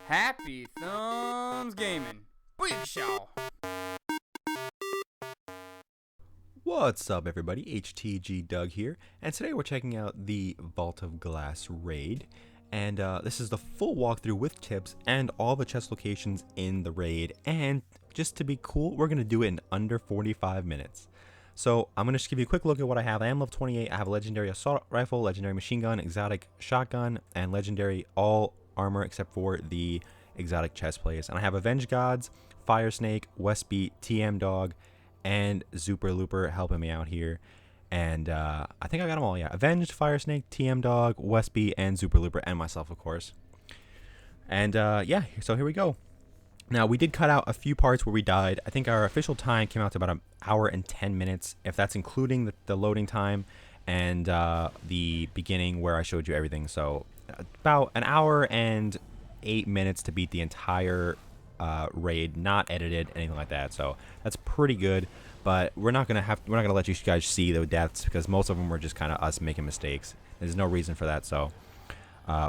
Happy Thumbs Gaming. Big show. What's up, everybody? HTG Doug here, and today we're checking out the Vault of Glass raid. And this is the full walkthrough with tips and all the chest locations in the raid. And just to be cool, we're going to do it in under 45 minutes. So I'm going to just give you a quick look at what I have. I am level 28. I have a legendary assault rifle, legendary machine gun, exotic shotgun, and legendary all armor except for the exotic chest plates. And I have Avengedgodz, FireSnake, WestBeat, TMDogg, and ZooperLoop helping me out here. And I think I got them all, yeah. Avenged, FireSnake, TMDogg, WestBeat, and ZooperLoop, and myself, of course. And yeah, so here we go. Now, we did cut out a few parts where we died. I think our official time came out to about an hour and 10 minutes, if that's including the loading time and the beginning where I showed you everything. So about an hour and 8 minutes to beat the entire raid, not edited, anything like that. So that's pretty good. But we're not gonna let you guys see the deaths because most of them were just kind of us making mistakes. There's no reason for that. So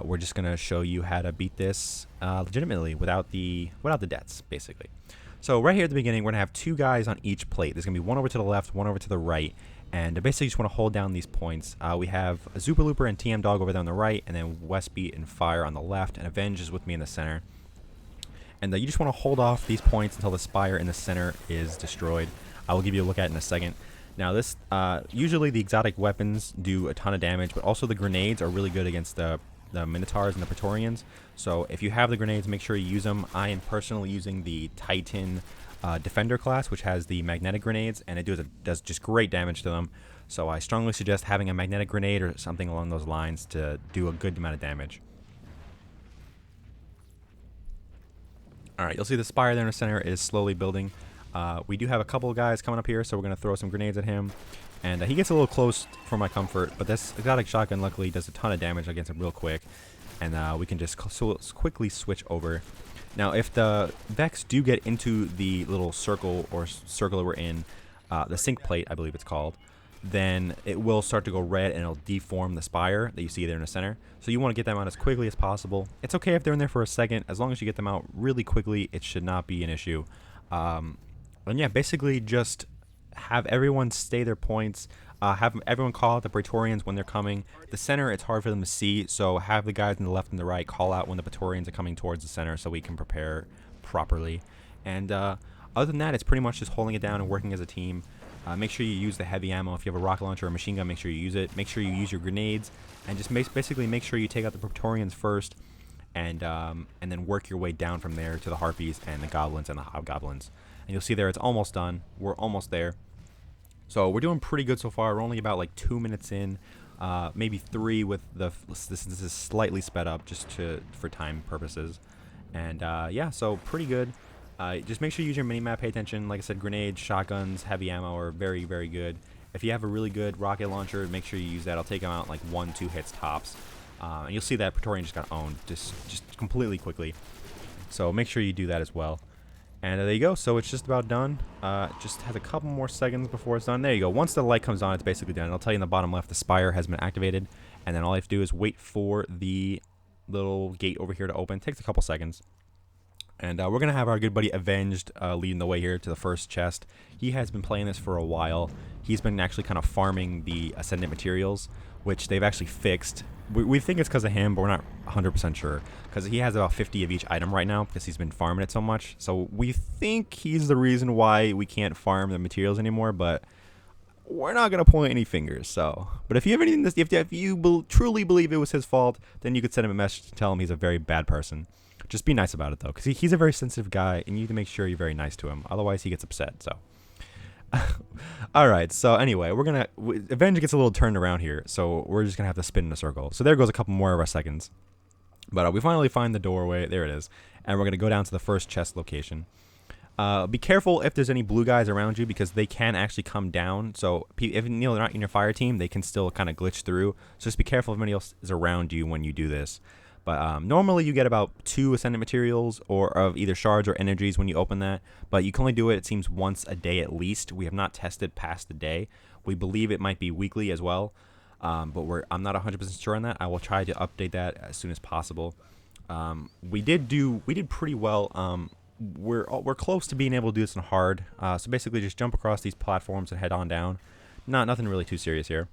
we're just gonna show you how to beat this legitimately without the deaths, basically. So right here at the beginning, we're gonna have two guys on each plate. There's gonna be one over to the left, one over to the right, and basically just want to hold down these points. We have a ZooperLoop and TMDogg over there on the right, and then WestBeat and Fire on the left, and Avenge is with me in the center. And you just want to hold off these points until the Spire in the center is destroyed. I will give you a look at it in a second. Now this, usually the exotic weapons do a ton of damage, but also the grenades are really good against the Minotaurs and the Praetorians. So if you have the grenades, make sure you use them. I am personally using the Titan Defender class, which has the magnetic grenades, and it does just great damage to them. So I strongly suggest having a magnetic grenade or something along those lines to do a good amount of damage. Alright, you'll see the Spire there in the center is slowly building. We do have a couple of guys coming up here, so we're going to throw some grenades at him. And he gets a little close for my comfort, but this exotic shotgun luckily does a ton of damage against him real quick. And we can just quickly switch over. Now, if the Vex do get into the little circle that we're in, the sink plate, I believe it's called, then it will start to go red and it'll deform the Spire that you see there in the center. So you want to get them out as quickly as possible. It's okay if they're in there for a second. As long as you get them out really quickly, it should not be an issue. And yeah, basically just have everyone stay their points. Have everyone call out the Praetorians when they're coming. The center, it's hard for them to see, so have the guys on the left and the right call out when the Praetorians are coming towards the center so we can prepare properly. And other than that, it's pretty much just holding it down and working as a team. Make sure you use the heavy ammo. If you have a rocket launcher or a machine gun, make sure you use it. Make sure you use your grenades, and just basically make sure you take out the Praetorians first, and then work your way down from there to the Harpies and the Goblins and the Hobgoblins. And you'll see there it's almost done. We're almost there. So we're doing pretty good so far. We're only about like 2 minutes in, maybe 3 with this is slightly sped up just for time purposes. And yeah, so pretty good. Just make sure you use your mini-map, pay attention. Like I said, grenades, shotguns, heavy ammo are very, very good. If you have a really good rocket launcher, make sure you use that. I'll take them out like 1-2 hits tops. And you'll see that Praetorian just got owned just completely quickly. So make sure you do that as well. And there you go. So it's just about done. Just has a couple more seconds before it's done. There you go. Once the light comes on, it's basically done. I'll tell you in the bottom left, the Spire has been activated. And then all I have to do is wait for the little gate over here to open. It takes a couple seconds. And we're going to have our good buddy Avenged leading the way here to the first chest. He has been playing this for a while. He's been actually kind of farming the ascendant materials, which they've actually fixed. We think it's because of him, but we're not 100% sure. Because he has about 50 of each item right now because he's been farming it so much. So we think he's the reason why we can't farm the materials anymore, but we're not going to point any fingers. So, but if you have anything, if you truly believe it was his fault, then you could send him a message to tell him he's a very bad person. Just be nice about it, though, because he's a very sensitive guy, and you need to make sure you're very nice to him. Otherwise, he gets upset, so. Alright, so anyway, Avenge gets a little turned around here, so we're just going to have to spin in a circle. So there goes a couple more of our seconds. But we finally find the doorway. There it is. And we're going to go down to the first chest location. Be careful if there's any blue guys around you, because they can actually come down. So if they're not in your fire team, they can still kind of glitch through. So just be careful if anybody else is around you when you do this. But normally you get about 2 ascendant materials or of either shards or energies when you open that. But you can only do it seems, once a day at least. We have not tested past the day. We believe it might be weekly as well. But I'm not 100% sure on that. I will try to update that as soon as possible. We did pretty well. We're close to being able to do this in hard. So basically, just jump across these platforms and head on down. Nothing really too serious here.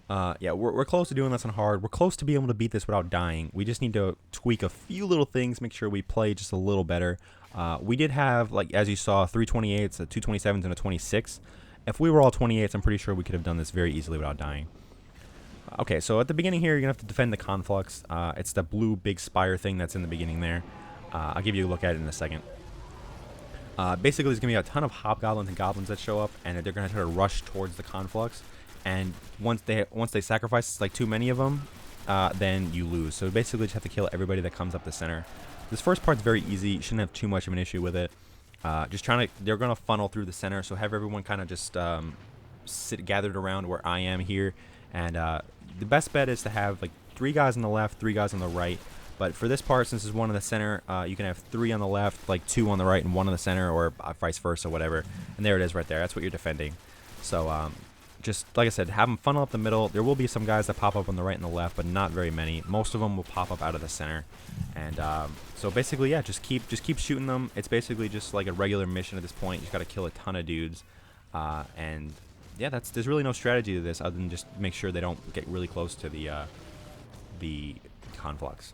Yeah, we're close to doing this on hard. We're close to being able to beat this without dying. We just need to tweak a few little things, make sure we play just a little better. We did have, like, as you saw, 328s, a 227s, and a 26. If we were all 28s, I'm pretty sure we could have done this very easily without dying. Okay, so at the beginning here, you're going to have to defend the conflux. It's the blue big spire thing that's in the beginning there. I'll give you a look at it in a second. Basically, there's going to be a ton of hobgoblins and goblins that show up, and they're going to try to rush towards the conflux. And once they sacrifice, like, too many of them, then you lose. So basically, just have to kill everybody that comes up the center. This first part's very easy. You shouldn't have too much of an issue with it. They're going to funnel through the center, so have everyone kind of just sit gathered around where I am here. And the best bet is to have, like, 3 guys on the left, 3 guys on the right. But for this part, since there's 1 in the center, you can have 3 on the left, like 2 on the right, and 1 in the center, or vice versa, whatever. And there it is right there. That's what you're defending. So just, like I said, have them funnel up the middle. There will be some guys that pop up on the right and the left, but not very many. Most of them will pop up out of the center. And so basically, yeah, just keep shooting them. It's basically just like a regular mission at this point. You just got to kill a ton of dudes. And yeah, there's really no strategy to this other than just make sure they don't get really close to the conflux.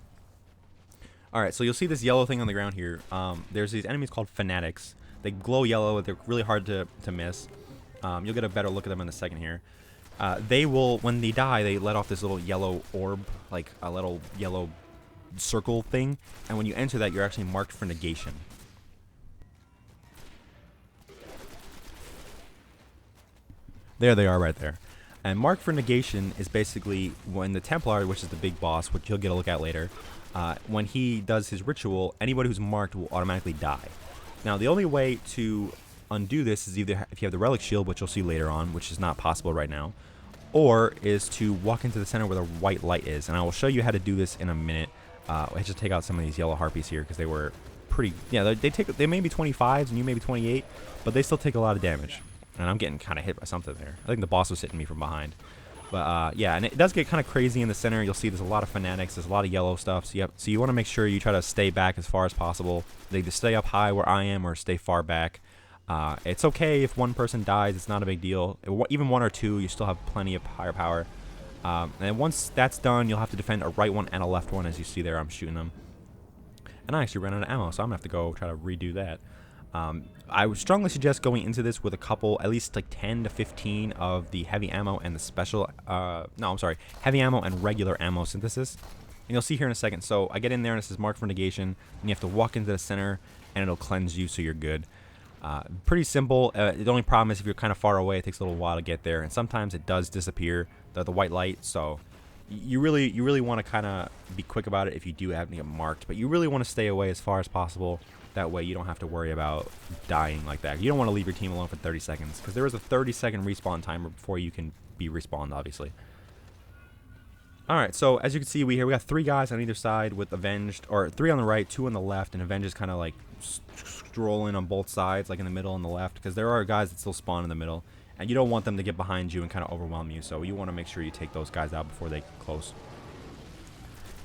Alright, so you'll see this yellow thing on the ground here. There's these enemies called fanatics. They glow yellow. They're really hard to miss. You'll get a better look at them in a second here. They will, when they die, they let off this little yellow orb, like a little yellow circle thing. And when you enter that, you're actually marked for negation. There they are right there. And marked for negation is basically when the Templar, which is the big boss, which you'll get a look at later, when he does his ritual, anybody who's marked will automatically die. Now, the only way to undo this is either if you have the relic shield, which you'll see later on, which is not possible right now, or is to walk into the center where the white light is. And I will show you how to do this in a minute. I just take out some of these yellow harpies here because they were pretty, yeah, they may be 25s and you may be 28, but they still take a lot of damage. And I'm getting kind of hit by something there. I think the boss was hitting me from behind. But yeah, and it does get kind of crazy in the center. You'll see there's a lot of fanatics. There's a lot of yellow stuff. So you want to make sure you try to stay back as far as possible. They either stay up high where I am or stay far back. It's okay if 1 person dies. It's not a big deal. Even 1 or 2, you still have plenty of firepower. And once that's done, you'll have to defend a right one and a left one. As you see there, I'm shooting them. And I actually ran out of ammo, so I'm going to have to go try to redo that. I would strongly suggest going into this with a couple, at least like 10 to 15 of the heavy ammo and the special, heavy ammo and regular ammo synthesis. And you'll see here in a second. So I get in there and it says mark for negation, and you have to walk into the center and it'll cleanse you so you're good. Pretty simple. The only problem is if you're kind of far away, it takes a little while to get there, and sometimes it does disappear, the white light. So you really want to kind of be quick about it if you do have to get marked, but you really want to stay away as far as possible. That way you don't have to worry about dying like that. You don't want to leave your team alone for 30 seconds because there is a 30-second respawn timer before you can be respawned, obviously. Alright, so as you can see, we got 3 guys on either side with Avenged, or 3 on the right, 2 on the left, and Avenged is kind of like strolling on both sides, like in the middle and the left, because there are guys that still spawn in the middle, and you don't want them to get behind you and kind of overwhelm you, so you want to make sure you take those guys out before they get close.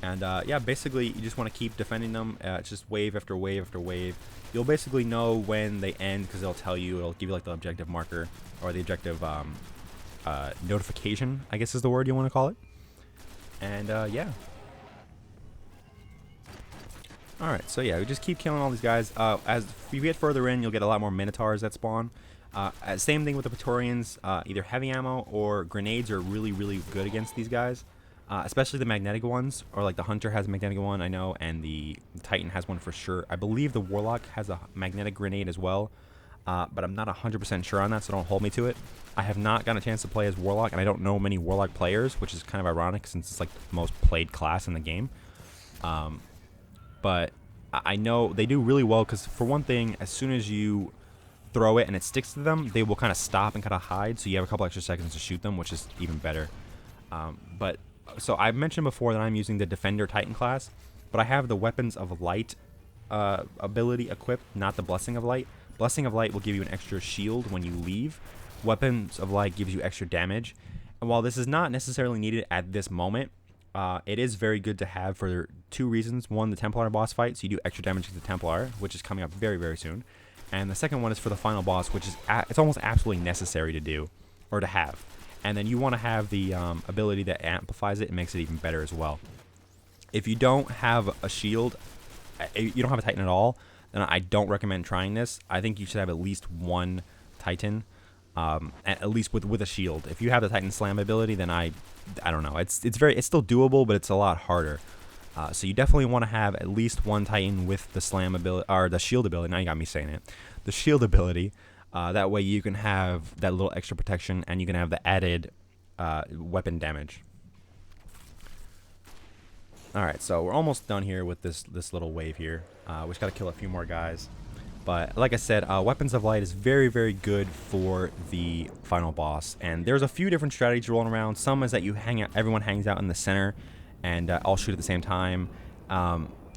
And yeah, basically you just want to keep defending them. It's just wave after wave after wave. You'll basically know when they end because it'll tell you, it'll give you like the objective marker, or the objective notification, I guess is the word you want to call it. And yeah. Alright, so yeah, we just keep killing all these guys. As you get further in, you'll get a lot more Minotaurs that spawn. Same thing with the Praetorians. Either heavy ammo or grenades are really, really good against these guys. Especially the magnetic ones, or like the Hunter has a magnetic one, I know, and the Titan has one for sure. I believe the Warlock has a magnetic grenade as well, but I'm not 100% sure on that, so don't hold me to it. I have not gotten a chance to play as Warlock, and I don't know many Warlock players, which is kind of ironic since it's like the most played class in the game. But I know they do really well because, for one thing, as soon as you throw it and it sticks to them, they will kind of stop and kind of hide, so you have a couple extra seconds to shoot them, which is even better. So I mentioned before that I'm using the Defender Titan class, but I have the Weapons of Light ability equipped, not the Blessing of Light. Blessing of Light will give you an extra shield when you leave. Weapons of Light gives you extra damage. And while this is not necessarily needed at this moment, it is very good to have for 2 reasons. One, the Templar boss fight, so you do extra damage to the Templar, which is coming up very, very soon. And the second one is for the final boss, which is it's almost absolutely necessary to do, or to have. And then you want to have the ability that amplifies it and makes it even better as well. If you don't have a shield, you don't have a Titan at all, then I don't recommend trying this. I think you should have at least 1 Titan, at least with a shield. If you have the Titan Slam ability, then I don't know. It's still doable, but it's a lot harder. So you definitely want to have at least 1 Titan with the Slam ability, or the shield ability. Now you got me saying it. The shield ability. That way you can have that little extra protection, and you can have the added weapon damage. Alright, so we're almost done here with this little wave here. We just got to kill a few more guys. But like I said, Weapons of Light is very, very good for the final boss. And there's a few different strategies rolling around. Some is that you hang out, everyone hangs out in the center, and all shoot at the same time.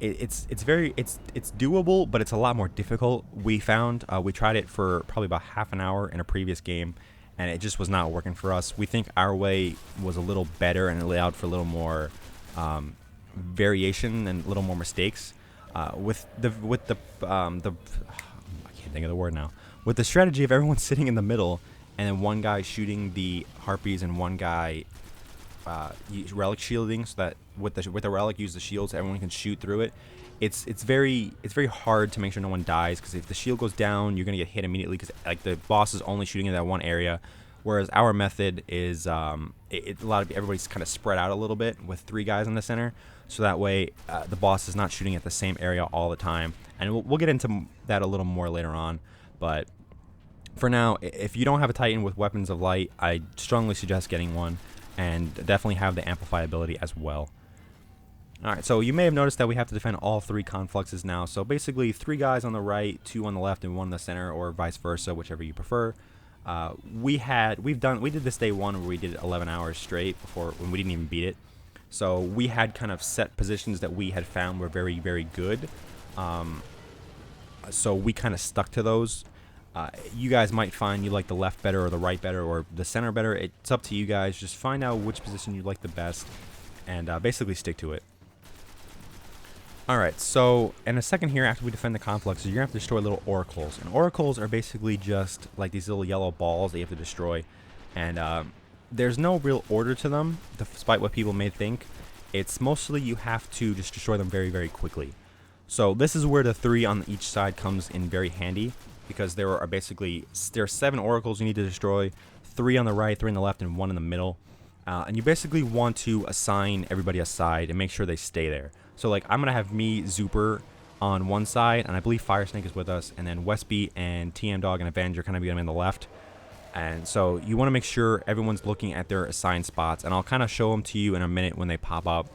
It's doable, but it's a lot more difficult. We found we tried it for probably about half an hour in a previous game, and it just was not working for us. We think our way was a little better and it allowed for a little more variation and a little more mistakes. With the I can't think of the word now. With the strategy of everyone sitting in the middle, and then one guy shooting the harpies and one guy relic shielding, so that with the relic use the shield so everyone can shoot through it. It's very hard to make sure no one dies, because if the shield goes down, you're gonna get hit immediately, because like the boss is only shooting in that one area. Whereas our method is everybody's kind of spread out a little bit with 3 guys in the center, so that way the boss is not shooting at the same area all the time. And we'll get into that a little more later on. But for now, if you don't have a Titan with Weapons of Light, I strongly suggest getting one, and definitely have the Amplify ability as well. Alright, so you may have noticed that we have to defend all 3 confluxes now. So basically 3 guys on the right, 2 on the left, and 1 in the center, or vice versa, whichever you prefer. We did this day 1 where we did 11 hours straight when we didn't even beat it. So we had kind of set positions that we had found were very, very good. So we kind of stuck to those. You guys might find you like the left better, or the right better, or the center better. It's up to you guys. Just find out which position you like the best, and basically stick to it. Alright, so in a second here, after we defend the confluxes, you're going to have to destroy little oracles. And oracles are basically just like these little yellow balls that you have to destroy. And there's no real order to them, despite what people may think. It's mostly you have to just destroy them very, very quickly. So this is where the 3 on each side comes in very handy, because there are 7 oracles you need to destroy, 3 on the right, 3 on the left, and 1 in the middle. And you basically want to assign everybody a side and make sure they stay there. So like I'm gonna have me, Zooper, on one side, and I believe FireSnake is with us, and then WestBeat and TMDogg and Avenger kind of be on the left. And so you want to make sure everyone's looking at their assigned spots, and I'll kind of show them to you in a minute when they pop up.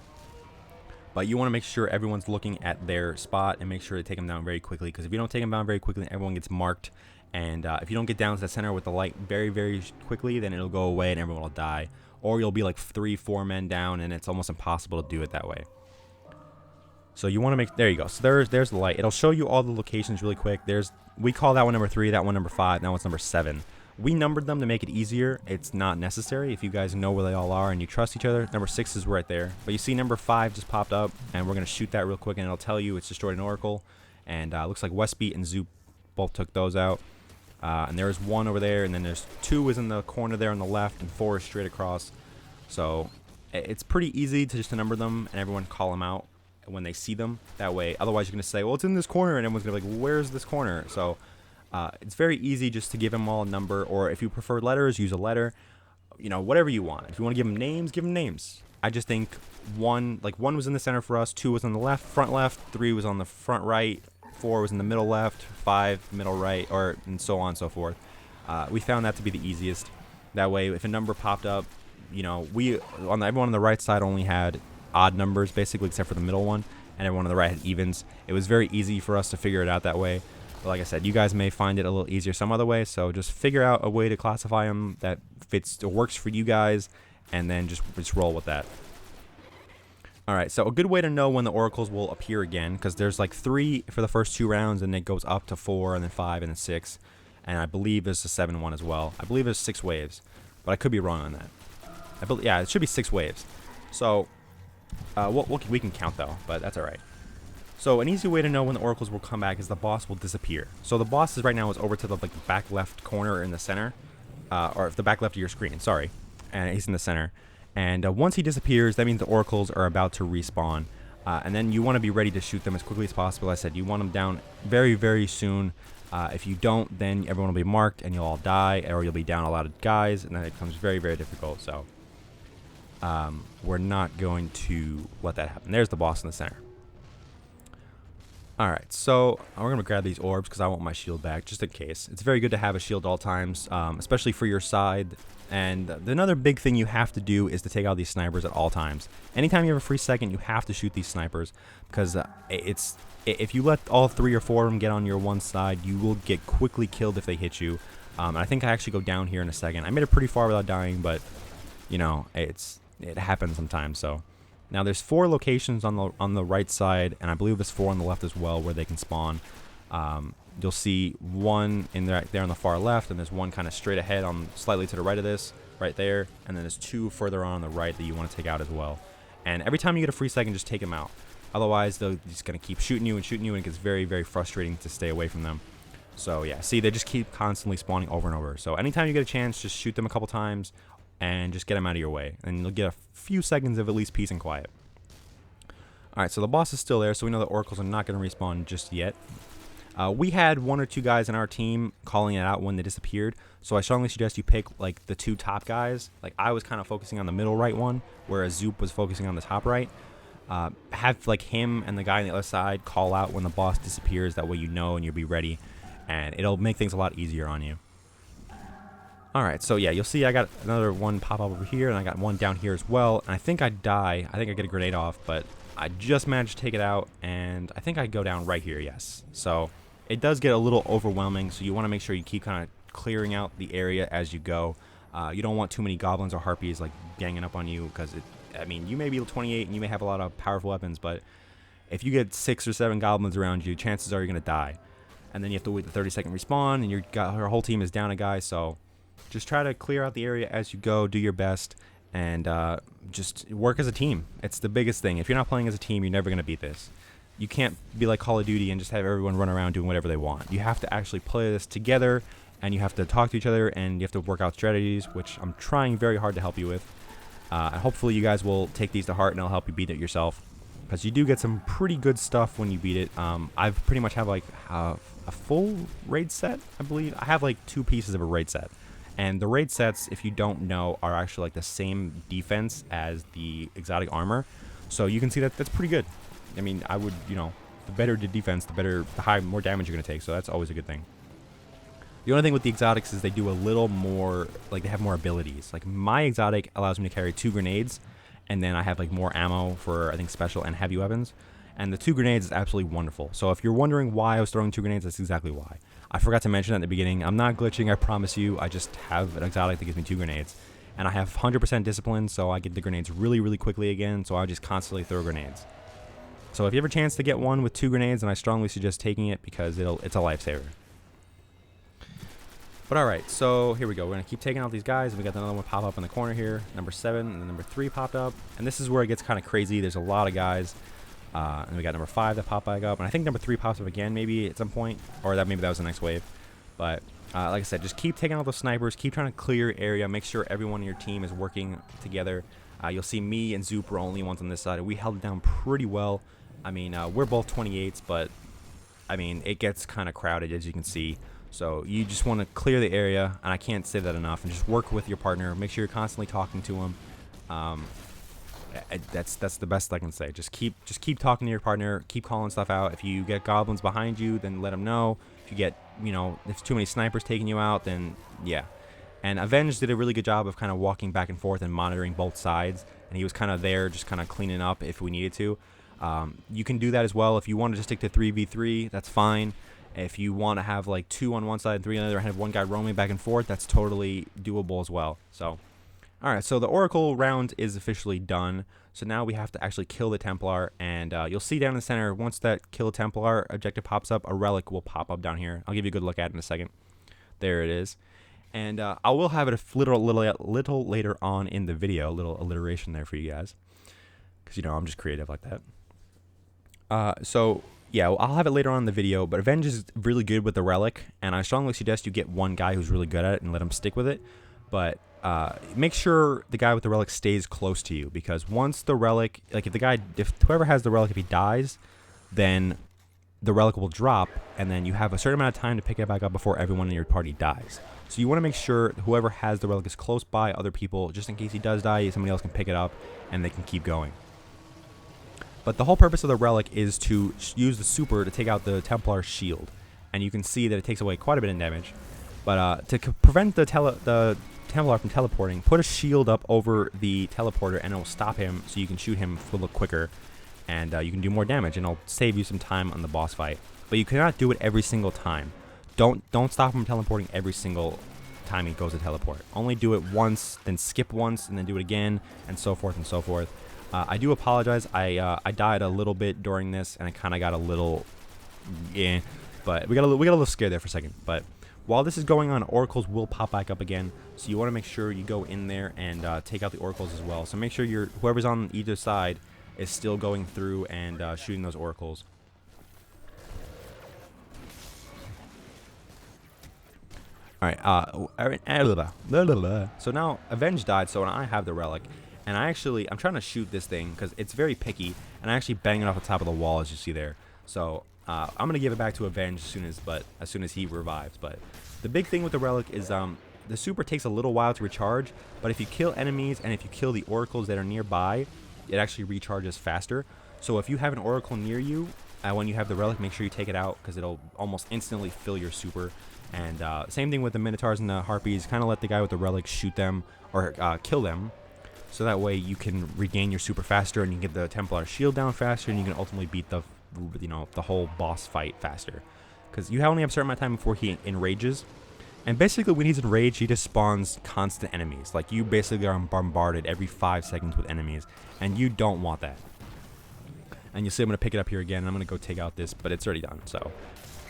But you want to make sure everyone's looking at their spot and make sure to take them down very quickly, because if you don't take them down very quickly, everyone gets marked. And if you don't get down to the center with the light very, very quickly, then it'll go away and everyone will die. Or you'll be like 3-4 men down, and it's almost impossible to do it that way. So you want to make, there you go. So there's the light. It'll show you all the locations really quick. We call that one number 3, that one number 5, that one's number 7. We numbered them to make it easier. It's not necessary. If you guys know where they all are and you trust each other, number 6 is right there. But you see number 5 just popped up, and we're going to shoot that real quick, and it'll tell you it's destroyed an oracle. And looks like WestBeat and Zoop both took those out. And there's 1 over there, and then there's 2 is in the corner there on the left, and 4 is straight across. So it's pretty easy to just number them and everyone call them out when they see them. That way, otherwise you're going to say, well, it's in this corner, and everyone's going to be like, where's this corner? So it's very easy just to give them all a number, or if you prefer letters, use a letter. You know, whatever you want. If you want to give them names. I just think 1 was in the center for us, 2 was on the front left, 3 was on the front right, 4 was in the middle left, 5 middle right, and so on and so forth. We found that to be the easiest. That way, if a number popped up, you know, everyone on the right side only had odd numbers, basically, except for the middle one, and everyone on the right had evens. It was very easy for us to figure it out that way. But like I said, you guys may find it a little easier some other way, so just figure out a way to classify them that fits or works for you guys, and then just roll with that. Alright, so a good way to know when the oracles will appear again, because there's like 3 for the first 2 rounds, and it goes up to 4, and then 5, and then 6, and I believe there's a 7 one as well. I believe there's 6 waves, but I could be wrong on that. Yeah, it should be 6 waves. So We can count though, but that's all right. So an easy way to know when the oracles will come back is the boss will disappear. So the boss is right now is over to the back left corner in the center, or the back left of your screen. Sorry, and he's in the center. And once he disappears, that means the oracles are about to respawn. And then you want to be ready to shoot them as quickly as possible. I said you want them down very, very soon. If you don't, then everyone will be marked and you'll all die, or you'll be down a lot of guys, and then it becomes very, very difficult. So we're not going to let that happen. There's the boss in the center. Alright, so we're going to grab these orbs because I want my shield back, just in case. It's very good to have a shield at all times, especially for your side. And another big thing you have to do is to take out these snipers at all times. Anytime you have a free second, you have to shoot these snipers, because if you let all 3 or 4 of them get on your one side, you will get quickly killed if they hit you. And I think I actually go down here in a second. I made it pretty far without dying, but you know, it happens sometimes. So now there's 4 locations on the right side, and I believe there's 4 on the left as well where they can spawn. You'll see one in there on the far left, and there's one kind of straight ahead on slightly to the right of this, right there, and then there's 2 further on the right that you want to take out as well. And every time you get a free second, just take them out. Otherwise, they're just going to keep shooting you, and it gets very, very frustrating to stay away from them. So yeah, see, they just keep constantly spawning over and over. So anytime you get a chance, just shoot them a couple times and just get them out of your way, and you'll get a few seconds of at least peace and quiet. Alright, so the boss is still there, so we know the oracles are not going to respawn just yet. We had 1 or 2 guys in our team calling it out when they disappeared, so I strongly suggest you pick like the 2 top guys. Like I was kind of focusing on the middle right one, whereas Zoop was focusing on the top right. Have like him and the guy on the other side call out when the boss disappears, that way you know and you'll be ready, and it'll make things a lot easier on you. Alright, so yeah, you'll see I got another one pop up over here, and I got one down here as well, and I think I die. I think I get a grenade off, but I just managed to take it out, and I think I go down right here, yes. So it does get a little overwhelming, so you want to make sure you keep kind of clearing out the area as you go. You don't want too many goblins or harpies like ganging up on you, because I mean, you may be 28 and you may have a lot of powerful weapons, but if you get 6 or 7 goblins around you, chances are you're going to die. And then you have to wait the 30-second respawn, and your whole team is down a guy, so just try to clear out the area as you go, do your best, and just work as a team. It's the biggest thing. If you're not playing as a team, you're never going to beat this. You can't be like Call of Duty and just have everyone run around doing whatever they want. You have to actually play this together, and you have to talk to each other, and you have to work out strategies, which I'm trying very hard to help you with. And hopefully you guys will take these to heart, and it'll help you beat it yourself, because you do get some pretty good stuff when you beat it. I've pretty much have like a full raid set, I believe. I have like 2 pieces of a raid set. And the raid sets, if you don't know, are actually like the same defense as the exotic armor. So you can see that that's pretty good. I mean, I would, you know, the better the defense, the more damage you're going to take. So that's always a good thing. The only thing with the exotics is they do a little more, like they have more abilities. Like my exotic allows me to carry 2 grenades, and then I have like more ammo for, I think, special and heavy weapons. And the 2 grenades is absolutely wonderful. So if you're wondering why I was throwing 2 grenades, that's exactly why. I forgot to mention at the beginning, I'm not glitching, I promise you. I just have an exotic that gives me 2 grenades. And I have 100% discipline, so I get the grenades really, really quickly again, so I just constantly throw grenades. So if you have a chance to get one with 2 grenades, then I strongly suggest taking it, because it's a lifesaver. But alright, so here we go. We're going to keep taking out these guys. We got another one pop up in the corner here. Number 7 and then number 3 popped up. And this is where it gets kind of crazy. There's a lot of guys. And we got number 5 that popped back up, and I think number 3 pops up again maybe at some point, or maybe that was the next wave. But like I said, just keep taking out those snipers, keep trying to clear area, make sure everyone in your team is working together. You'll see me and Zoop were only ones on this side, and we held it down pretty well. I mean, we're both 28s, but I mean, it gets kind of crowded, as you can see. So you just want to clear the area, and I can't say that enough, and just work with your partner. Make sure you're constantly talking to him. That's the best I can say. Just keep talking to your partner, keep calling stuff out. If you get goblins behind you, then let them know. If you get, you know, if too many snipers taking you out, then yeah. And Avenged did a really good job of kind of walking back and forth and monitoring both sides, and he was kind of there just kind of cleaning up if we needed to. You can do that as well. If you want to just stick to 3v3, that's fine. If you want to have like 2 on one side and 3 on the other, and have one guy roaming back and forth, that's totally doable as well. So alright, so the Oracle round is officially done. So now we have to actually kill the Templar, and you'll see down in the center, once that kill Templar objective pops up, a relic will pop up down here. I'll give you a good look at it in a second. There it is. And I will have it a little later on in the video, a little alliteration there for you guys. because you know I'm just creative like that. So yeah, well, I'll have it later on in the video, but Avenge is really good with the relic, and I strongly suggest you get one guy who's really good at it and let him stick with it. But make sure the guy with the relic stays close to you, because once the relic, like if whoever has the relic, if he dies, then the relic will drop, and then you have a certain amount of time to pick it back up before everyone in your party dies. So you want to make sure whoever has the relic is close by other people, just in case he does die, somebody else can pick it up, and they can keep going. But the whole purpose of the relic is to use the super to take out the Templar shield. And you can see that it takes away quite a bit of damage. But to prevent the Templar from teleporting, put a shield up over the teleporter and it will stop him, so you can shoot him a little quicker. And you can do more damage, and it'll save you some time on the boss fight. But you cannot do it every single time. Don't stop him teleporting every single time he goes to teleport. Only do it once, then skip once, and then do it again, and so forth and so forth. I do apologize. I died a little bit during this, and I kind of got a little, but we got a little scared there for a second. But while this is going on, oracles will pop back up again, so you want to make sure you go in there and take out the oracles as well. So make sure whoever's on either side is still going through and shooting those oracles. All right. So now Avenge died, so I have the relic. And I'm trying to shoot this thing because it's very picky, and I actually bang it off the top of the wall, as you see there. So I'm gonna give it back to Avenge as soon as he revives. But the big thing with the relic is the super takes a little while to recharge, but if you kill enemies and if you kill the oracles that are nearby, it actually recharges faster. So if you have an oracle near you, when you have the relic, make sure you take it out, because it'll almost instantly fill your super. And same thing with the minotaurs and the harpies. Kind of let the guy with the relic shoot them or kill them. So that way you can regain your super faster, and you can get the Templar shield down faster, and you can ultimately beat the whole boss fight faster. Because you only have a certain amount of time before he enrages. And basically when he's enraged, he just spawns constant enemies. Like, you basically are bombarded every 5 seconds with enemies, and you don't want that. And you see I'm going to pick it up here again, and I'm going to go take out this, but it's already done. So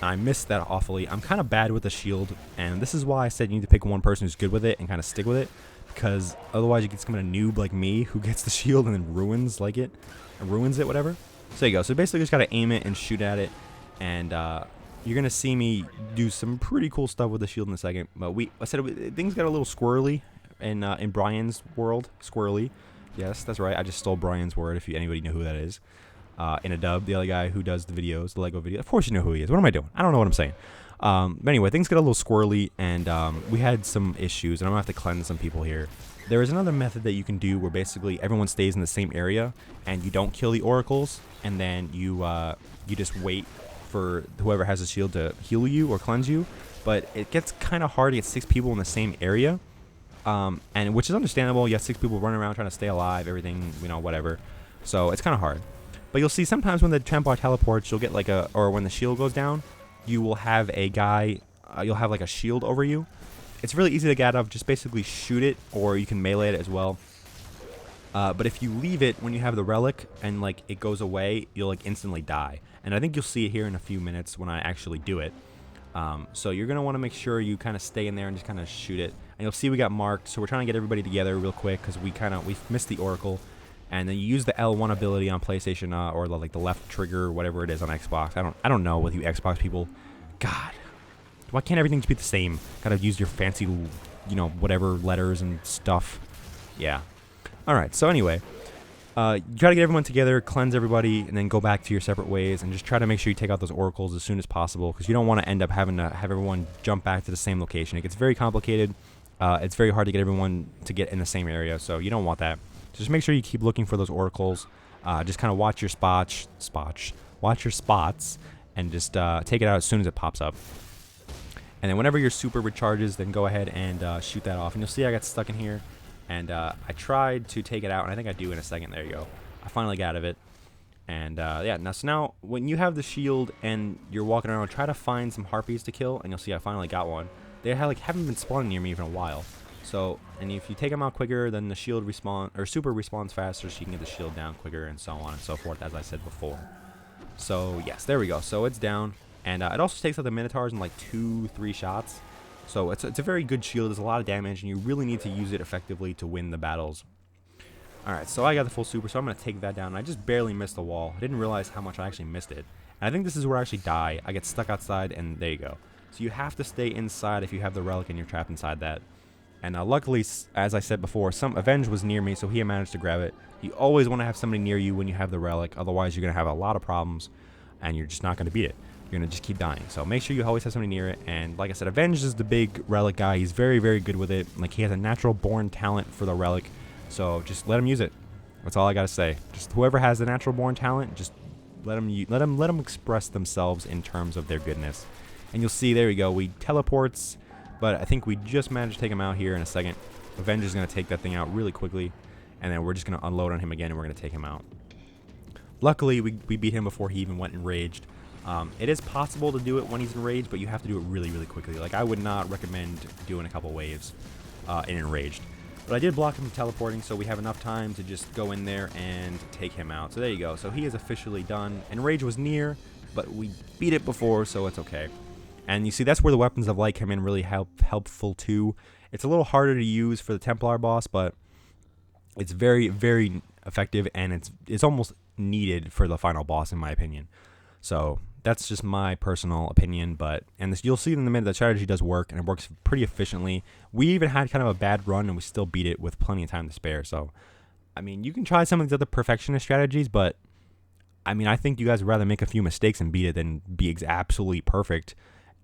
I missed that awfully. I'm kind of bad with the shield, and this is why I said you need to pick one person who's good with it and kind of stick with it. Because otherwise you get some kind of noob like me who gets the shield and then ruins it, whatever. So there you go. So basically just got to aim it and shoot at it. And you're going to see me do some pretty cool stuff with the shield in a second. But things got a little squirrely in Brian's world. Squirrely. Yes, that's right. I just stole Brian's word, if anybody know who that is. In a dub, the other guy who does the videos, the Lego video. Of course you know who he is. What am I doing? I don't know what I'm saying. But anyway, things get a little squirrely, and we had some issues, and I'm going to have to cleanse some people here. There is another method that you can do where basically everyone stays in the same area, and you don't kill the oracles, and then you just wait for whoever has a shield to heal you or cleanse you. But it gets kind of hard to get 6 people in the same area, and which is understandable. You have 6 people running around trying to stay alive, everything, whatever. So it's kind of hard. But you'll see sometimes when the Templar teleports, you'll get or when the shield goes down, you will have a guy, you'll have like a shield over you. It's really easy to get out of. Just basically shoot it, or you can melee it as well. But if you leave it when you have the relic and it goes away, you'll instantly die. And I think you'll see it here in a few minutes when I actually do it. So you're going to want to make sure you kind of stay in there and just kind of shoot it. And you'll see we got marked, so we're trying to get everybody together real quick because we missed the oracle. And then you use the L1 ability on PlayStation or the left trigger, whatever it is on Xbox. I don't know with you Xbox people. God, why can't everything just be the same? Gotta use your fancy, whatever letters and stuff. Yeah. All right. So anyway, you try to get everyone together, cleanse everybody, and then go back to your separate ways, and just try to make sure you take out those oracles as soon as possible, because you don't want to end up having to have everyone jump back to the same location. It gets very complicated. It's very hard to get everyone to get in the same area, so you don't want that. Just make sure you keep looking for those oracles. Just kind of watch your spots, and just take it out as soon as it pops up. And then whenever your super recharges, then go ahead and shoot that off. And you'll see I got stuck in here, and I tried to take it out, and I think I do in a second. There you go. I finally got out of it. And yeah, now when you have the shield and you're walking around, try to find some harpies to kill, and you'll see I finally got one. They haven't been spawning near me for a while. So, and if you take them out quicker, then the shield super respawns faster, so you can get the shield down quicker, and so on and so forth, as I said before. So yes, there we go. So it's down, and it also takes out the minotaurs in 2-3 shots. So it's a very good shield. There's a lot of damage, and you really need to use it effectively to win the battles. Alright, so I got the full super, so I'm going to take that down. I just barely missed the wall. I didn't realize how much I actually missed it. And I think this is where I actually die. I get stuck outside, and there you go. So you have to stay inside if you have the relic and you're trapped inside that. And luckily, as I said before, Avenge was near me, so he managed to grab it. You always want to have somebody near you when you have the relic. Otherwise, you're going to have a lot of problems, and you're just not going to beat it. You're going to just keep dying. So make sure you always have somebody near it. And like I said, Avenge is the big relic guy. He's very, very good with it. Like, he has a natural born talent for the relic. So just let him use it. That's all I got to say. Just whoever has the natural born talent, just let them express themselves in terms of their goodness. And you'll see, there we go. We teleports, but I think we just managed to take him out here in a second. Avenge is going to take that thing out really quickly, and then we're just going to unload on him again, and we're going to take him out. Luckily, we beat him before he even went enraged. It is possible to do it when he's enraged, but you have to do it really, really quickly. Like, I would not recommend doing a couple waves in enraged. But I did block him from teleporting, so we have enough time to just go in there and take him out. So there you go. So he is officially done. Enrage was near, but we beat it before, so it's okay. And you see, that's where the weapons of light come in really helpful too. It's a little harder to use for the Templar boss, but it's very, very effective, and it's almost needed for the final boss, in my opinion. So that's just my personal opinion, and you'll see in a minute, the strategy does work, and it works pretty efficiently. We even had kind of a bad run, and we still beat it with plenty of time to spare. So, I mean, you can try some of these other perfectionist strategies, but I mean, I think you guys would rather make a few mistakes and beat it than be absolutely perfect,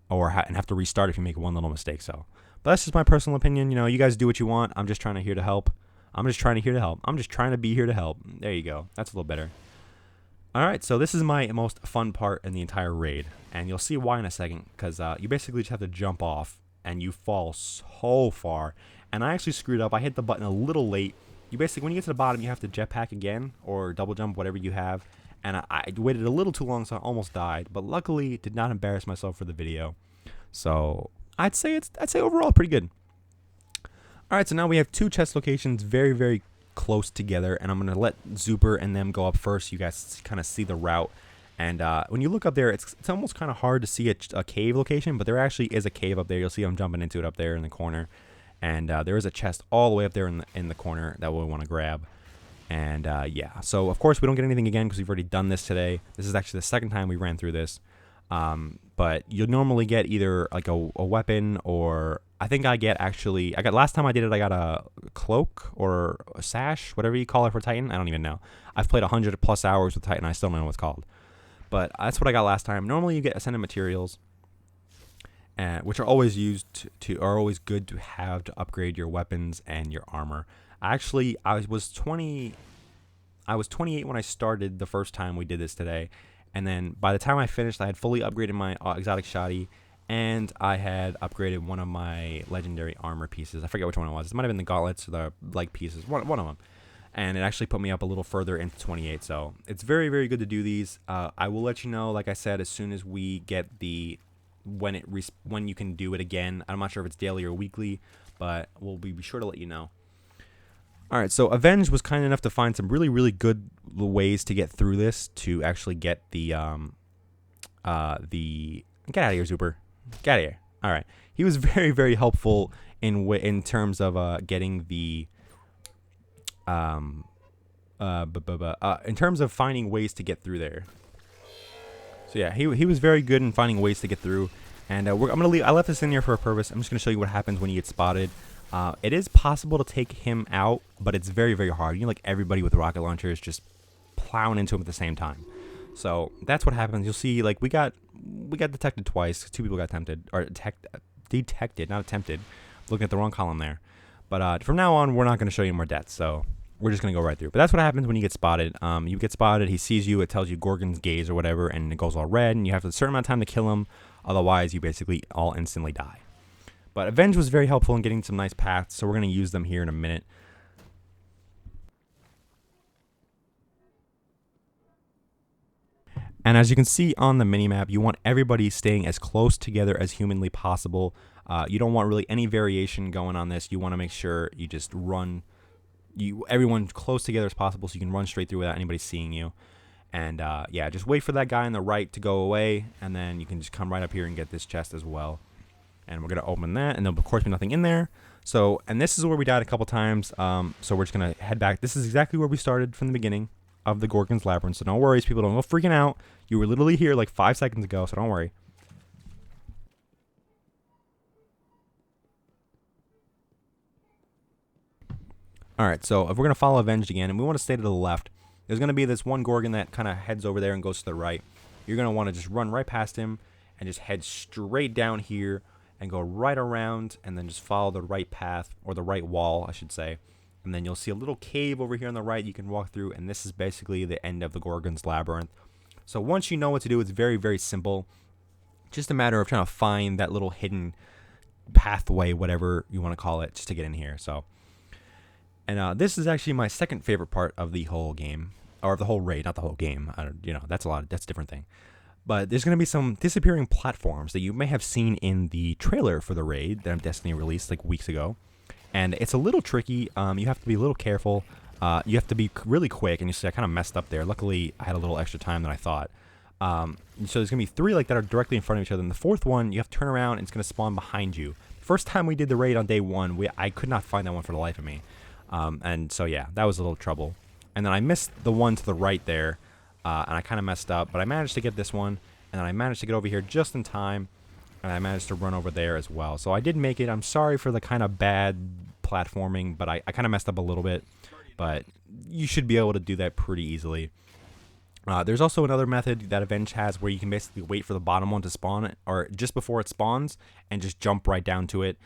or and have to restart if you make one little mistake. So, but that's just my personal opinion. You know, you guys do what you want. I'm just trying to be here to help. I'm just trying to be here to help. There you go. That's a little better. Alright, so this is my most fun part in the entire raid, and you'll see why in a second, because you basically just have to jump off, and you fall so far, and I actually screwed up. I hit the button a little late. You basically, when you get to the bottom, you have to jetpack again, or double jump, whatever you have, and I waited a little too long, so I almost died, but luckily did not embarrass myself for the video. So I'd say overall pretty good. Alright, so now we have two chest locations very, very close together, and I'm going to let Zooper and them go up first. You guys kind of see the route, and when you look up there, it's almost kind of hard to see a cave location, but there actually is a cave up there. You'll see I'm jumping into it up there in the corner, and there is a chest all the way up there in the corner that we want to grab. And yeah, so of course we don't get anything again because we've already done this today. This is actually the second time we ran through this, but you'll normally get either like a weapon, or I think last time I did it, I got a cloak or a sash, whatever you call it for Titan. I don't even know. I've played 100+ hours with Titan. I still don't know what it's called. But that's what I got last time. Normally you get ascendant materials, which are always always good to have to upgrade your weapons and your armor. I was 28 when I started the first time we did this today. And then by the time I finished, I had fully upgraded my exotic shoddy, and I had upgraded one of my legendary armor pieces. I forget which one it was. It might have been the gauntlets or the leg pieces, one of them. And it actually put me up a little further into 28. So it's very, very good to do these. I will let you know, like I said, as soon as we get when you can do it again. I'm not sure if it's daily or weekly, but we'll be sure to let you know. Alright, so Avenge was kind enough to find some really, really good ways to get through this, to actually get the get out of here, Zooper. Get out of here. Alright. He was very, very helpful in terms of getting the in terms of finding ways to get through there. So yeah, he was very good in finding ways to get through. And I'm gonna leave. I left this in here for a purpose. I'm just gonna show you what happens when you get spotted. It is possible to take him out, but it's very, very hard. You know, like everybody with rocket launchers just plowing into him at the same time. So that's what happens. You'll see, like we got detected twice. 2 people got detected, not attempted. Looking at the wrong column there. But from now on, we're not going to show you more deaths. So we're just going to go right through. But that's what happens when you get spotted. You get spotted. He sees you. It tells you Gorgon's gaze or whatever, and it goes all red. And you have a certain amount of time to kill him. Otherwise, you basically all instantly die. But Avenge was very helpful in getting some nice paths, so we're going to use them here in a minute. And as you can see on the minimap, you want everybody staying as close together as humanly possible. You don't want really any variation going on this. You want to make sure you just run everyone close together as possible so you can run straight through without anybody seeing you. And yeah, just wait for that guy on the right to go away, and then you can just come right up here and get this chest as well. And we're going to open that, and there'll of course be nothing in there. So, and this is where we died a couple times. So we're just going to head back. This is exactly where we started from the beginning of the Gorgon's Labyrinth. So no worries, people. Don't go freaking out. You were literally here like 5 seconds ago, so don't worry. Alright, so if we're going to follow Avenged again, and we want to stay to the left, there's going to be this one Gorgon that kind of heads over there and goes to the right. You're going to want to just run right past him and just head straight down here and go right around and then just follow the right path, or the right wall, I should say. And then you'll see a little cave over here on the right you can walk through, and this is basically the end of the Gorgon's Labyrinth. So once you know what to do, it's very, very simple. Just a matter of trying to find that little hidden pathway, whatever you want to call it, just to get in here. So, and this is actually my second favorite part of the whole game, or of the whole raid, not the whole game. You know, that's a different thing. But there's going to be some disappearing platforms that you may have seen in the trailer for the raid that Destiny released like weeks ago. And it's a little tricky. You have to be a little careful. You have to be really quick. And you see I kind of messed up there. Luckily, I had a little extra time than I thought. So there's going to be 3 like that are directly in front of each other. And the 4th one, you have to turn around and it's going to spawn behind you. First time we did the raid on day 1, I could not find that one for the life of me. And so, yeah, that was a little trouble. And then I missed the one to the right there. And I kind of messed up, but I managed to get this one, and then I managed to get over here just in time, and I managed to run over there as well. So I did make it. I'm sorry for the kind of bad platforming, but I kind of messed up a little bit, but you should be able to do that pretty easily. There's also another method that Avenge has where you can basically wait for the bottom one to spawn, or just before it spawns, and just jump right down to it.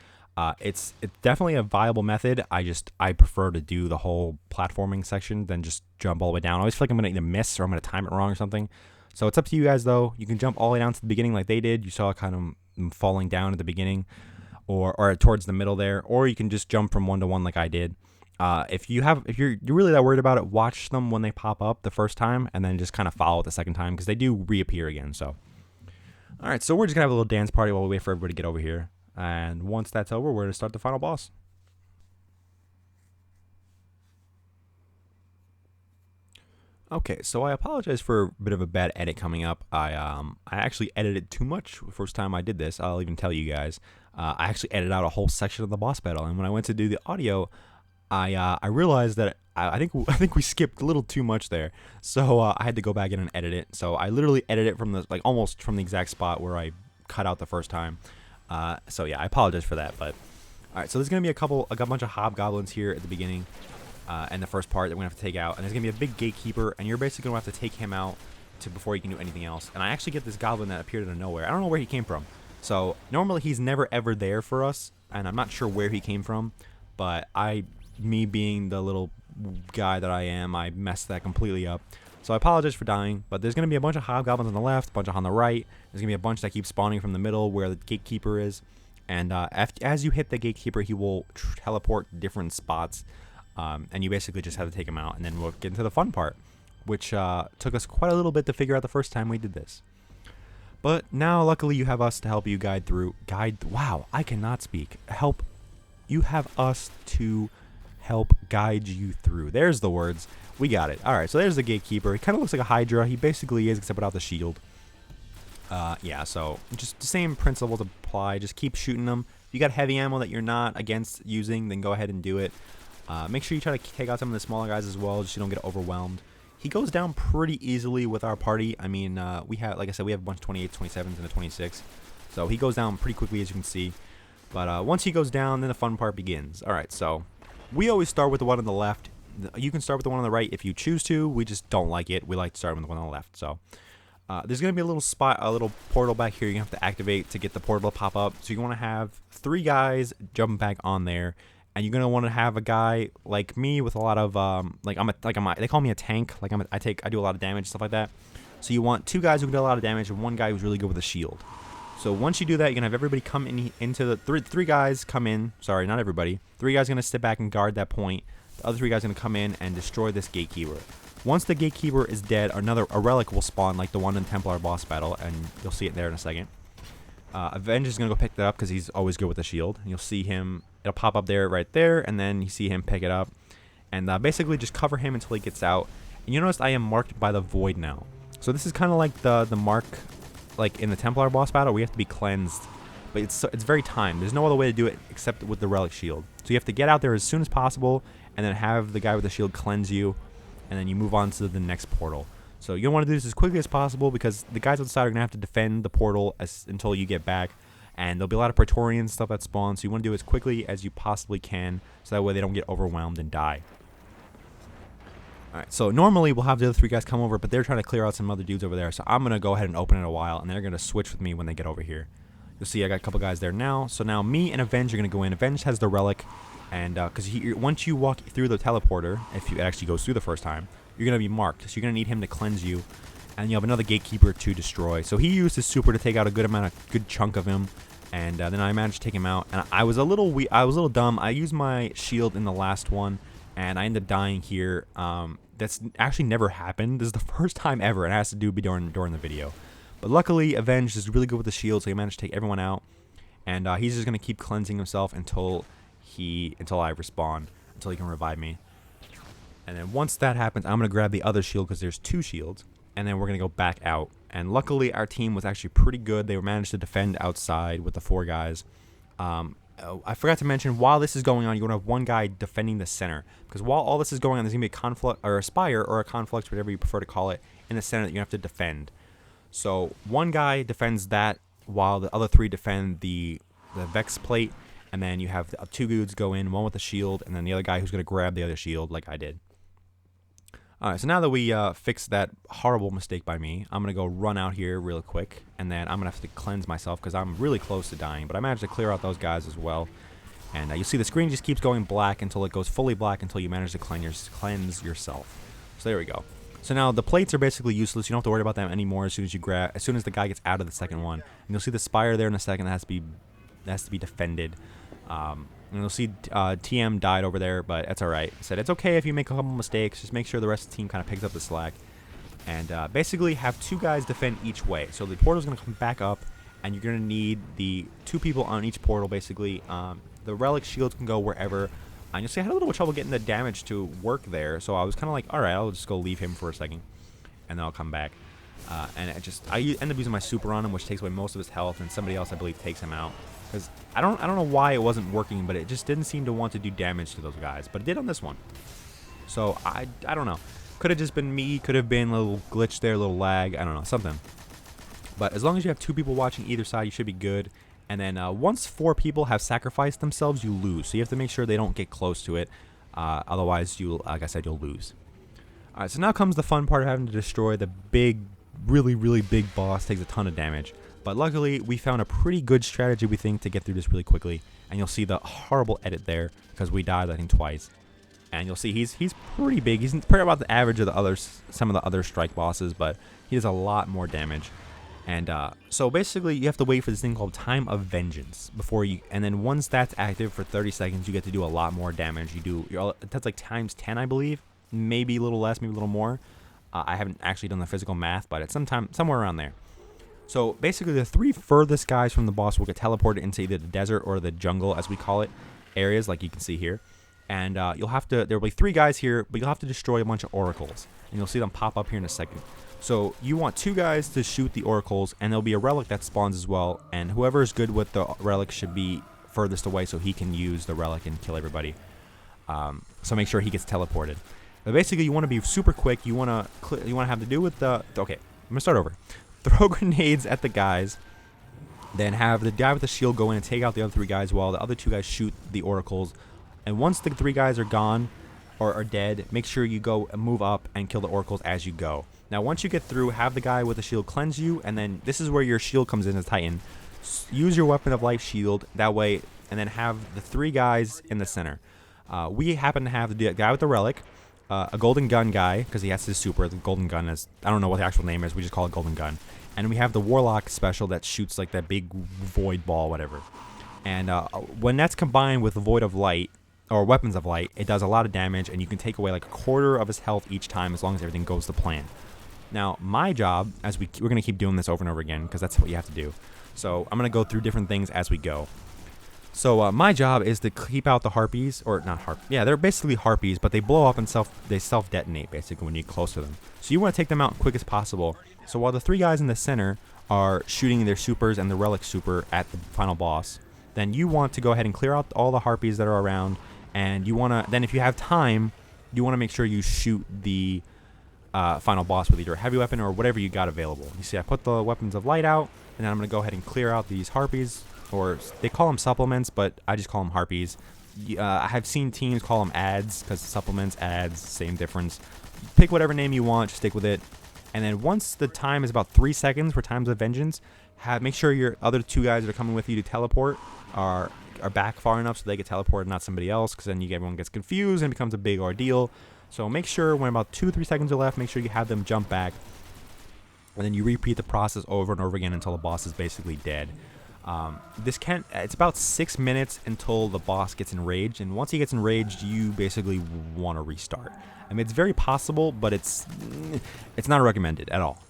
It's definitely a viable method. I prefer to do the whole platforming section than just jump all the way down. I always feel like I'm going to either miss or I'm going to time it wrong or something. So it's up to you guys, though. You can jump all the way down to the beginning like they did. You saw kind of falling down at the beginning or towards the middle there. Or you can just jump from 1 to 1 like I did. If you're really that worried about it, watch them when they pop up the first time and then just kind of follow it the second time because they do reappear again. So, all right, so we're just going to have a little dance party while we wait for everybody to get over here. And once that's over, we're going to start the final boss. Okay, so I apologize for a bit of a bad edit coming up. I actually edited too much the first time I did this. I'll even tell you guys. I actually edited out a whole section of the boss battle, and when I went to do the audio, I realized that I think we skipped a little too much there. So I had to go back in and edit it. So I literally edited it from almost from the exact spot where I cut out the first time. So yeah, I apologize for that, but all right. So there's gonna be a bunch of hobgoblins here at the beginning, and the first part that we're gonna have to take out, and there's gonna be a big gatekeeper, and you're basically gonna have to take him out before you can do anything else. And I actually get this goblin that appeared out of nowhere. I don't know where he came from. So normally he's never ever there for us, and I'm not sure where he came from, but me being the little guy that I am, I messed that completely up. So I apologize for dying, but there's going to be a bunch of hobgoblins on the left, a bunch on the right. There's going to be a bunch that keep spawning from the middle where the Gatekeeper is. And as you hit the Gatekeeper, he will teleport different spots. And you basically just have to take him out. And then we'll get into the fun part, which took us quite a little bit to figure out the first time we did this. But now, luckily, you have us to help you wow, I cannot speak. You have us to help guide you through. There's the words. We got it. All right, so there's the Gatekeeper. He kind of looks like a Hydra. He basically is, except without the shield. Yeah, so just the same principles apply. Just keep shooting them. If you got heavy ammo that you're not against using, then go ahead and do it. Make sure you try to take out some of the smaller guys as well, just so you don't get overwhelmed. He goes down pretty easily with our party. I mean, we have, like I said, we have a bunch of 28s, 27s, and a 26. So he goes down pretty quickly, as you can see. But once he goes down, then the fun part begins. All right, so we always start with the one on the left. You can start with the one on the right if you choose to. We just don't like it. We like to start with the one on the left. So there's going to be a little portal back here you have to activate to get the portal to pop up. So you want to have 3 guys jumping back on there. And you're going to want to have a guy like me with a lot of, they call me a tank. Like I do a lot of damage, stuff like that. So you want 2 guys who can do a lot of damage and 1 guy who's really good with a shield. So once you do that, you're going to have everybody come into the, 3 guys come in. Sorry, not everybody. 3 guys are going to sit back and guard that point. The other 3 guys are going to come in and destroy this Gatekeeper. Once the Gatekeeper is dead, a relic will spawn like the one in Templar boss battle, and you'll see it there in a second. Avenge is going to go pick that up because he's always good with a shield. And you'll see him, it'll pop up there, right there, and then you see him pick it up. And basically just cover him until he gets out. And you notice I am marked by the Void now. So this is kind of like the mark, like in the Templar boss battle, we have to be cleansed but it's very timed. There's no other way to do it except with the relic shield. So you have to get out there as soon as possible, and then have the guy with the shield cleanse you, and then you move on to the next portal. So you want to do this as quickly as possible because the guys outside are going to have to defend the portal until you get back. And there'll be a lot of Praetorians and stuff that spawn, so you want to do it as quickly as you possibly can so that way they don't get overwhelmed and die. Alright, so normally we'll have the other 3 guys come over, but they're trying to clear out some other dudes over there. So I'm going to go ahead and open it a while, and they're going to switch with me when they get over here. You'll see I got a couple guys there now. So now me and Avenge are going to go in. Avenge has the relic, and because once you walk through the teleporter, if it actually goes through the first time, you're going to be marked. So you're going to need him to cleanse you, and you have another Gatekeeper to destroy. So he used his super to take out a good chunk of him, and then I managed to take him out. And I was a little dumb. I used my shield in the last one, and I ended up dying here. That's actually never happened. This is the first time ever. It has to be during the video. But luckily, Avenge is really good with the shield, so he managed to take everyone out. And he's just going to keep cleansing himself until I respawn, until he can revive me. And then once that happens, I'm going to grab the other shield because there's 2 shields. And then we're going to go back out. And luckily, our team was actually pretty good. They managed to defend outside with the 4 guys. I forgot to mention, while this is going on, you're going to have one guy defending the center. Because while all this is going on, there's going to be a conflux, or a spire, or a conflux, whatever you prefer to call it, in the center that you have to defend. So one guy defends that, while the other 3 defend the Vex plate. And then you have 2 dudes go in, one with a shield, and then the other guy who's going to grab the other shield, like I did. Alright, so now that we fixed that horrible mistake by me, I'm going to go run out here real quick, and then I'm going to have to cleanse myself because I'm really close to dying, but I managed to clear out those guys as well. And you see the screen just keeps going black until it goes fully black until you manage to cleanse yourself. So there we go. So now the plates are basically useless. You don't have to worry about them anymore as soon as the guy gets out of the second one. And you'll see the Spire there in a second that has to be defended. And you'll see TM died over there, but that's alright. I said it's okay if you make a couple mistakes. Just make sure the rest of the team kind of picks up the slack. And basically have 2 guys defend each way. So the portal's going to come back up, and you're going to need the 2 people on each portal, basically. The relic shields can go wherever. And you'll see I had a little trouble getting the damage to work there. So I was kind of like, alright, I'll just go leave him for a second, and then I'll come back. And I end up using my super on him, which takes away most of his health, and somebody else, I believe, takes him out. Because I don't know why it wasn't working, but it just didn't seem to want to do damage to those guys. But it did on this one. So I don't know. Could have just been me. Could have been a little glitch there, a little lag. I don't know, something. But as long as you have 2 people watching either side, you should be good. And then once 4 people have sacrificed themselves, you lose. So you have to make sure they don't get close to it. Otherwise, like I said, you'll lose. All right, so now comes the fun part of having to destroy the big, really, really big boss. Takes a ton of damage. But luckily, we found a pretty good strategy, we think, to get through this really quickly. And you'll see the horrible edit there, because we died, I think, twice. And you'll see he's pretty big. He's probably about the average of some of the other strike bosses, but he does a lot more damage. And so basically, you have to wait for this thing called Time of Vengeance before you. And then once that's active for 30 seconds, you get to do a lot more damage. That's like times 10, I believe. Maybe a little less, maybe a little more. I haven't actually done the physical math, but it's somewhere around there. So basically, the 3 furthest guys from the boss will get teleported into either the desert or the jungle, as we call it, areas like you can see here. And there will be 3 guys here, but you'll have to destroy a bunch of oracles. And you'll see them pop up here in a second. So you want 2 guys to shoot the oracles, and there'll be a relic that spawns as well. And whoever is good with the relic should be furthest away so he can use the relic and kill everybody. So make sure he gets teleported. But basically, you want to be super quick. You want to have to do with the. Okay, I'm gonna start over. Throw grenades at the guys, then have the guy with the shield go in and take out the other 3 guys while the other 2 guys shoot the oracles. And once the 3 guys are gone or are dead, make sure you go and move up and kill the oracles as you go. Now, once you get through, have the guy with the shield cleanse you, and then this is where your shield comes in as Titan. Use your weapon of life shield that way, and then have the 3 guys in the center. We happen to have the guy with the relic, a golden gun guy, because he has his super. The golden gun is, I don't know what the actual name is, we just call it golden gun. And we have the warlock special that shoots like that big void ball, whatever. And when that's combined with the void of light, or weapons of light, it does a lot of damage, and you can take away like 1/4 of his health each time as long as everything goes to plan. Now, my job, as we're going to keep doing this over and over again, because that's what you have to do. So I'm going to go through different things as we go. So my job is to keep out the harpies, or not harp. Yeah, they're basically harpies, but they blow up and self-detonate basically when you get close to them. So you want to take them out as quick as possible. So while the 3 guys in the center are shooting their supers and the relic super at the final boss, then you want to go ahead and clear out all the harpies that are around, and you want to, then if you have time, you want to make sure you shoot the final boss with either a heavy weapon or whatever you got available. You see I put the weapons of light out, and then I'm going to go ahead and clear out these harpies, or they call them supplements, but I just call them harpies. I have seen teams call them ads, because supplements, ads, same difference. Pick whatever name you want, just stick with it. And then once the time is about 3 seconds for Times of Vengeance, make sure your other 2 guys that are coming with you to teleport are back far enough so they get teleported, not somebody else, because then everyone gets confused and it becomes a big ordeal. So make sure when about 2-3 seconds are left, make sure you have them jump back, and then you repeat the process over and over again until the boss is basically dead. It's about 6 minutes until the boss gets enraged, and once he gets enraged, you basically want to restart. I mean, it's very possible, but it's not recommended at all.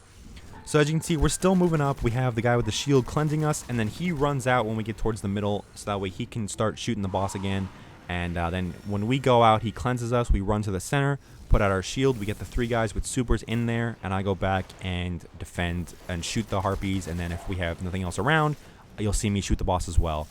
So as you can see, we're still moving up. We have the guy with the shield cleansing us, and then he runs out when we get towards the middle, so that way he can start shooting the boss again. And then when we go out, he cleanses us. We run to the center, put out our shield. We get the 3 guys with supers in there, and I go back and defend and shoot the harpies. And then if we have nothing else around, you'll see me shoot the boss as well.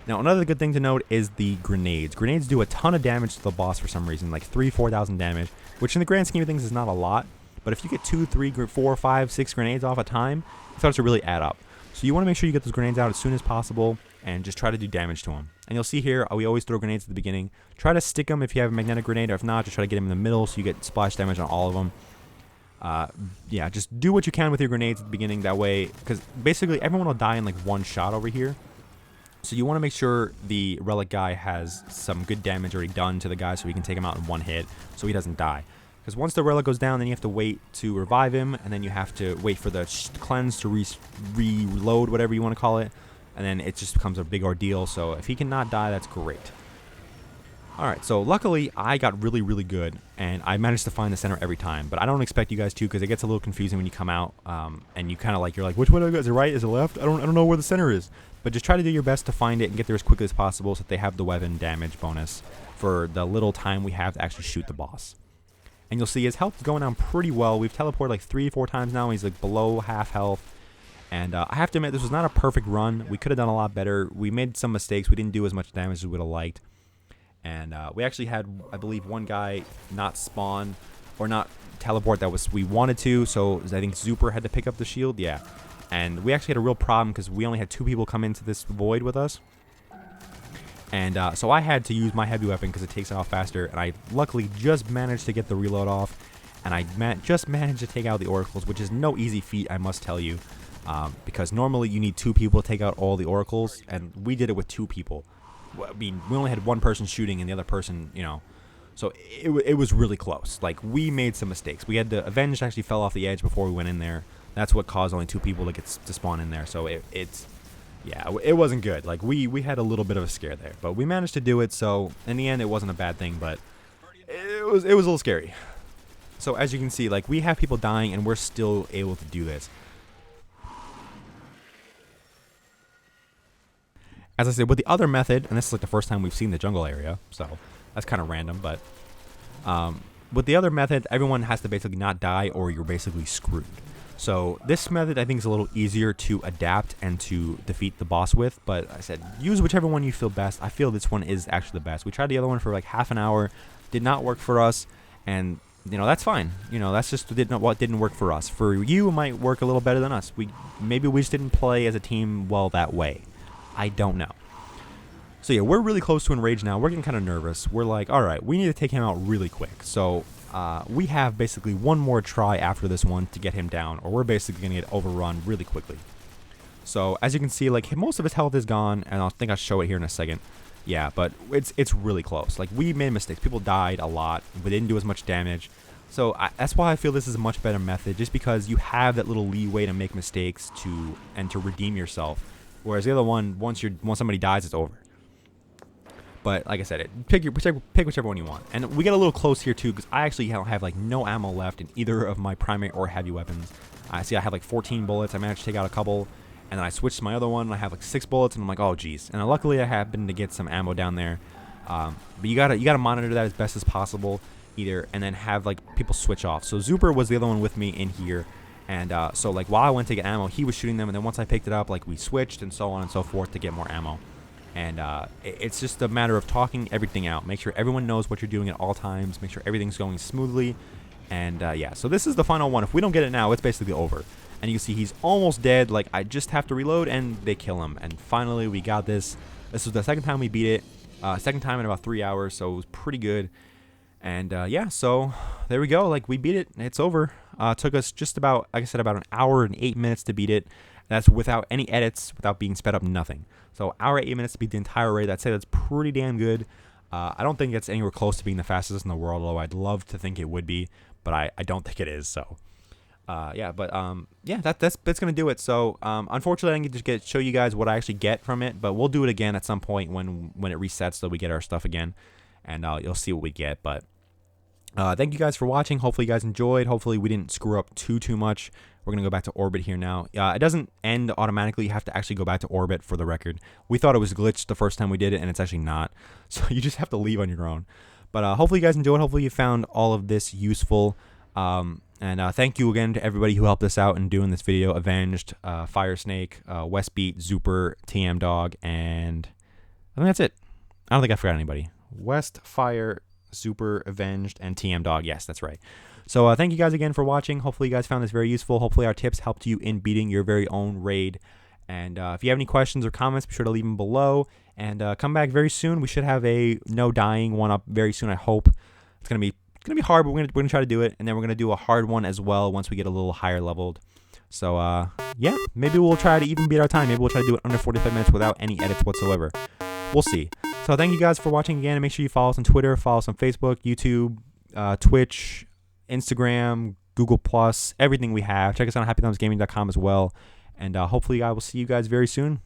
Now, another good thing to note is the grenades. Grenades do a ton of damage to the boss for some reason, like 3,000-4,000 damage, which in the grand scheme of things is not a lot. But if you get 2, 3, 4, 5, 6 grenades off a time, it starts to really add up. So you want to make sure you get those grenades out as soon as possible and just try to do damage to them. And you'll see here, we always throw grenades at the beginning. Try to stick them if you have a magnetic grenade, or if not, just try to get them in the middle so you get splash damage on all of them. Yeah, just do what you can with your grenades at the beginning, that way, because basically everyone will die in like one shot over here. So you want to make sure the relic guy has some good damage already done to the guy so we can take him out in one hit so he doesn't die. Because once the relic goes down, then you have to wait to revive him, and then you have to wait for the cleanse to reload, whatever you want to call it, and then it just becomes a big ordeal. So if he cannot die, that's great. Alright, so luckily I got really, really good, and I managed to find the center every time, but I don't expect you guys to, because it gets a little confusing when you come out, and you kind of you're like, which way do I go? Is it right? Is it left? I don't know where the center is. But just try to do your best to find it and get there as quickly as possible so that they have the weapon damage bonus for the little time we have to actually shoot the boss. And you'll see his health is going down pretty well. We've teleported like 3-4 times now. He's like below half health. And I have to admit, this was not a perfect run. We could have done a lot better. We made some mistakes. We didn't do as much damage as we would have liked. And we actually had, I believe, one guy not spawn or not teleport that we wanted to. So I think Zooper had to pick up the shield. Yeah. And we actually had a real problem because we only had 2 people come into this void with us. And so I had to use my heavy weapon because it takes it off faster. And I luckily just managed to get the reload off. And I just managed to take out the oracles, which is no easy feat, I must tell you. Because normally you need 2 people to take out all the oracles. And we did it with 2 people. I mean, we only had one person shooting and the other person, you know. So it was really close. Like, we made some mistakes. We had the Avenged actually fell off the edge before we went in there. That's what caused only 2 people to get to spawn in there. So yeah, it wasn't good. Like, we had a little bit of a scare there, but we managed to do it. So in the end, it wasn't a bad thing, but it was a little scary. So as you can see, like, we have people dying and we're still able to do this. As I said, with the other method, and this is like the first time we've seen the jungle area, so that's kind of random, but with the other method, everyone has to basically not die or you're basically screwed. So this method I think is a little easier to adapt and to defeat the boss with, but I said use whichever one you feel best. I feel this one is actually the best. We tried the other one for like half an hour, did not work for us, and you know, that's fine. You know, that's just what didn't work for us. For you, it might work a little better than us. Maybe we just didn't play as a team well that way. I don't know. So yeah, we're really close to Enrage now. We're getting kind of nervous. We're like, all right, we need to take him out really quick. So we have basically one more try after this one to get him down, or we're basically going to get overrun really quickly. So as you can see, like, most of his health is gone, and I think I'll show it here in a second. Yeah, but it's really close. Like, we made mistakes. People died a lot. We didn't do as much damage. So that's why I feel this is a much better method, just because you have that little leeway to make mistakes and to redeem yourself. Whereas the other one, once somebody dies, it's over. But like I said, pick whichever one you want. And we get a little close here too, because I actually have like no ammo left in either of my primary or heavy weapons. I see I have like 14 bullets. I managed to take out a couple, and then I switched to my other one, and I have like 6 bullets, and I'm like, oh geez. And luckily I happened to get some ammo down there. But you gotta monitor that as best as possible, and then have like people switch off. So Zooper was the other one with me in here, And so like while I went to get ammo, he was shooting them, and then once I picked it up, like we switched and so on and so forth to get more ammo. And it's just a matter of talking everything out. Make sure everyone knows what you're doing at all times. Make sure everything's going smoothly. And yeah, so this is the final one. If we don't get it now, it's basically over. And you can see he's almost dead. Like, I just have to reload, and they kill him. And finally, we got this. This was the second time we beat it. Second time in about 3 hours, so it was pretty good. And yeah, so there we go. Like, we beat it. It's over. Took us just about, like I said, about an hour and 8 minutes to beat it. That's without any edits, without being sped up, nothing. So hour 8 minutes to beat the entire raid. I'd say that's pretty damn good. I don't think it's anywhere close to being the fastest in the world, although I'd love to think it would be, but I don't think it is. So yeah, but yeah, that's gonna do it. So unfortunately, I didn't get to show you guys what I actually get from it, but we'll do it again at some point when it resets, so we get our stuff again, and you'll see what we get. But thank you guys for watching. Hopefully you guys enjoyed. Hopefully we didn't screw up too much. We're going to go back to orbit here now. It doesn't end automatically. You have to actually go back to orbit, for the record. We thought it was glitched the first time we did it, and it's actually not. So you just have to leave on your own. But hopefully you guys enjoyed. Hopefully you found all of this useful. And thank you again to everybody who helped us out in doing this video. Avenged, FireSnake, WestBeat, Zooper, TMDogg, and I think that's it. I don't think I forgot anybody. West, Fire, Zooper, Avenged, and TMDogg. Yes, that's right. So thank you guys again for watching. Hopefully you guys found this very useful. Hopefully our tips helped you in beating your very own raid. And if you have any questions or comments, be sure to leave them below. And come back very soon. We should have a no dying one up very soon, I hope. It's gonna be hard, but we're gonna try to do it. And then we're gonna do a hard one as well once we get a little higher leveled. So yeah, maybe we'll try to even beat our time. Maybe we'll try to do it under 45 minutes without any edits whatsoever. We'll see. So thank you guys for watching again, and make sure you follow us on Twitter, follow us on Facebook, YouTube, Twitch, Instagram, Google+, everything we have. Check us out on HappyThumbsGaming.com as well. And hopefully I will see you guys very soon.